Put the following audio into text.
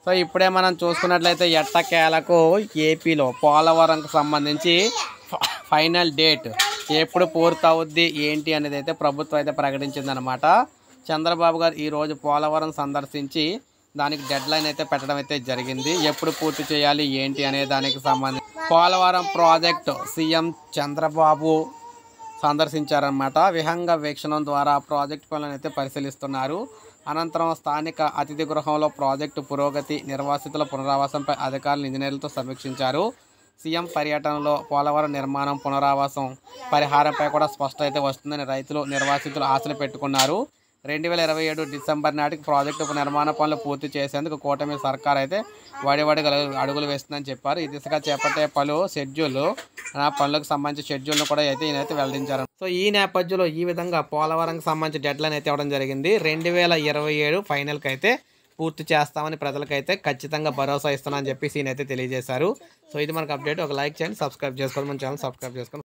So ఇప్పుడే మనం చూసుకున్నట్లయితే ఎట్టకేలకు ఏపీలో పోలవరంకు సంబంధించి ఫైనల్ డేట్ ఎప్పుడు పూర్తవుద్ది ఏంటి అనేది అయితే ప్రభుత్వం అయితే ప్రకటించిందనమాట. చంద్రబాబు గారు ఈరోజు పోలవరం సందర్శించి దానికి డెడ్ లైన్ అయితే పెట్టడం అయితే జరిగింది. ఎప్పుడు పూర్తి చేయాలి ఏంటి అనే దానికి సంబంధించి పోలవరం ప్రాజెక్టు సీఎం చంద్రబాబు సందర్శించారన్నమాట. విహంగ వీక్షణం ద్వారా ప్రాజెక్టు పనులను అయితే పరిశీలిస్తున్నారు. అనంతరం స్థానిక అతిథి గృహంలో ప్రాజెక్టు పురోగతి, నిర్వాసితుల పునరావాసంపై అధికారులు, ఇంజనీర్లతో సమీక్షించారు. సీఎం పర్యటనలో పోలవరం నిర్మాణం, పునరావాసం, పరిహారంపై కూడా స్పష్టత అయితే వస్తుందని రైతులు, నిర్వాసితులు ఆశలు పెట్టుకున్నారు. 2027 డిసెంబర్ నాటికి ప్రాజెక్టు నిర్మాణ పనులు పూర్తి చేసేందుకు కూటమి సర్కార్ అయితే వడివడి అడుగులు వేస్తుందని చెప్పారు. ఈ దిశగా చేపట్టే పలు పనులకు సంబంధించిన షెడ్యూల్ను కూడా అయితే ఈయనైతే వెల్లడించారు. సో ఈ నేపథ్యంలో ఈ విధంగా పోలవరంకి సంబంధించి డెడ్ లైన్ అయితే ఇవ్వడం జరిగింది. 2027 ఫైనల్కి అయితే పూర్తి చేస్తామని ప్రజలకైతే ఖచ్చితంగా భరోసా ఇస్తున్నామని చెప్పి ఈయనైతే తెలియజేశారు. సో ఇది మనకు అప్డేట్. ఒక లైక్ చేయండి, సబ్స్క్రైబ్ చేసుకోవాలి, మన ఛానల్ సబ్స్క్రైబ్ చేసుకోండి.